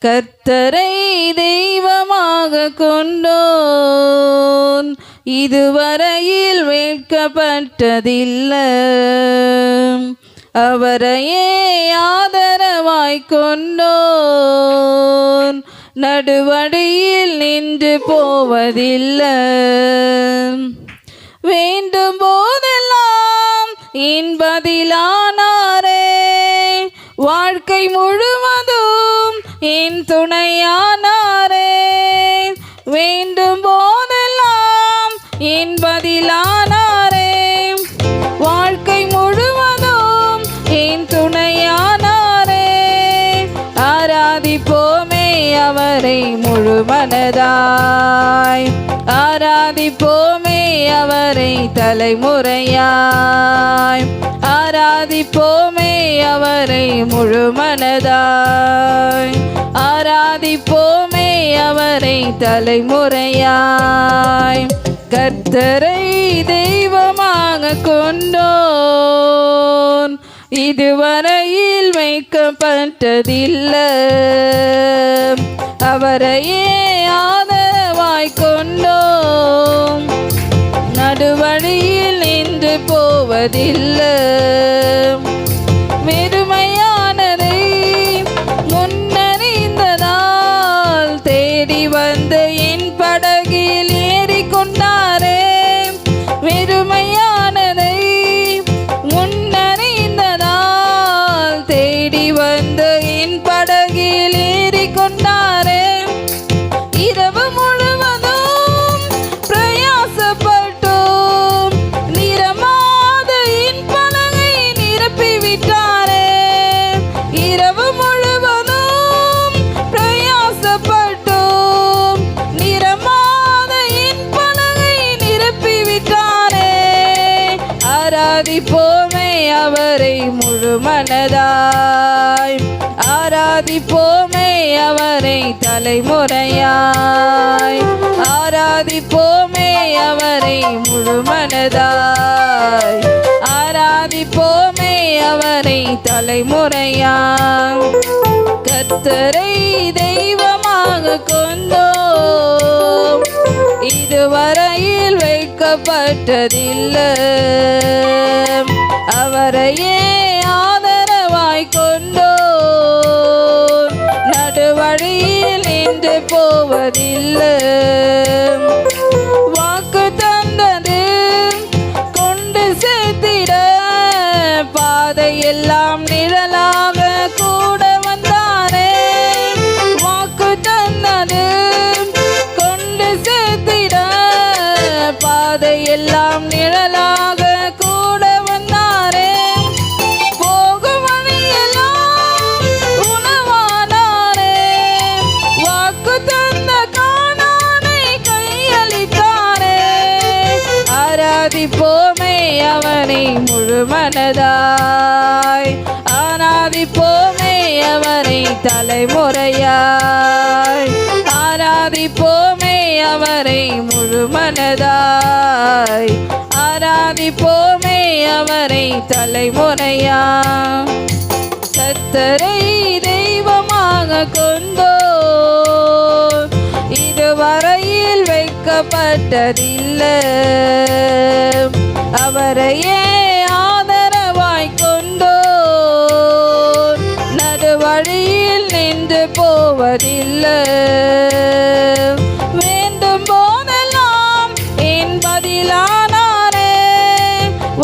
கர்த்தரை தெய்வமாக கொண்டோன் இதுவரையில் வெட்கப்பட்டதில்லை. அவரையே ஆதரவாய் கொண்டோன் நடுவழியில் நின்று போவதில்லை. வேண்டும் போதெல்லாம் இன்பதிலானாரே, வாழ்க்கை முழுவதும் என் துணையானாரே. வேண்டும் போதெல்லாம் இன்பதிலானாரே, வாழ்க்கை முழுவதும் என் துணையானாரே. ஆராதிப்போமே அவரை முழு மனதாய், ஆராதிப்போமே அவரை தலைமுறையாய், ஆராதிப்போமே அவரை முழு மனதாய், ஆராதிப்போமே அவரை தலைமுறையாய். கர்த்தரை தெய்வமாக கொண்டோன் இதுவரையில் வைக்கப்பட்டதில்லை. அவரையே ஆதரவாய் கொண்டோம் நடுவழியில் நின்று போவதில்லை. வெறுமையானதை முன்னறிந்ததால் தேடி வந்த என் படகில் ஏறிக்கொண்டாரே. வெறுமையானதை முன்னறிந்ததால் தேடி வந்த என் படகில் ஏறிக்கொண்டாரே. இரவு முழுவதும் பிரயாசப்பட்டோம், நிறமாத என் படகை நிரப்பிவிட்டாரே. இரவு முழுவதும் பிரயாசப்பட்டோம், நிறமாத என் படகை நிரப்பிவிட்டாரே. ஆராதிப்போமே அவரை முழு மனதாய், ஆராதிப்போமே அவரை தலைமுறையாய், ஆராதிப்போமே அவரை முழு மனதாய், ஆராதிப்போமே அவரை தலைமுறையாய். கர்த்தரை தெய்வமாக கொண்டோம் இதுவரையில் வைக்கப்பட்டதில்லை. அவரையே ஆதரவாய் கொண்டோன் நடுவழியில் நின்று போவதில்லை. வாக்கு தந்தது கொண்டு சேர்த்திட பாதையெல்லாம் நிழலாக கூட வந்தாரே. வாக்கு தந்தது கொண்டு சேர்த்திட பாதையெல்லாம் நிழலாக கூட வந்தாரே. போகும் வழியெல்லாம் உணவானாரே, வாக்கு தந்த கானானை கையளித்தாரே. ஆராதிப்போமே அவரை முழு மனதாய், ஆராதிப்போமே அவரை தலைமுறையாய், ஆராதிப்போமே அவரை முழு மனதாய், ஆராதிப்போமே அவரை தலைமுறையாய். கர்த்தரை தெய்வமாக கொண்டோன் இதுவரையில் வைக்கப்பட்டதில்லை. அவரையே ஆதரவாய் கொண்டோன் நடுவழியில் நின்று போவதில்லை. வேண்டும் போதெல்லாம் என் பதிலானாரே,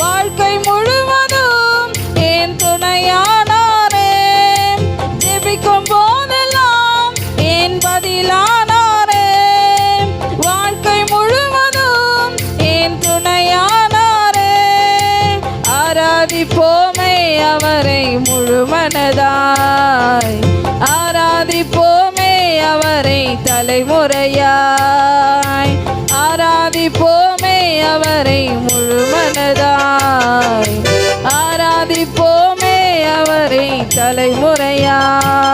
வாழ்க்கை முழுவதும் என் துணையானாரே. ஜெபிக்கும் போதெல்லாம் என் பதிலானாரே, வாழ்க்கை முழுவதும் என் துணையானாரே. ஆராதிப்போமே அவரை முழு மனதாய், ஆராதிப்போமே அவரை தலைமுறையாய், ஆராதிப்போமே அவரை முழு மனதாய், ஆராதிப்போமே அவரை தலைமுறையாய்.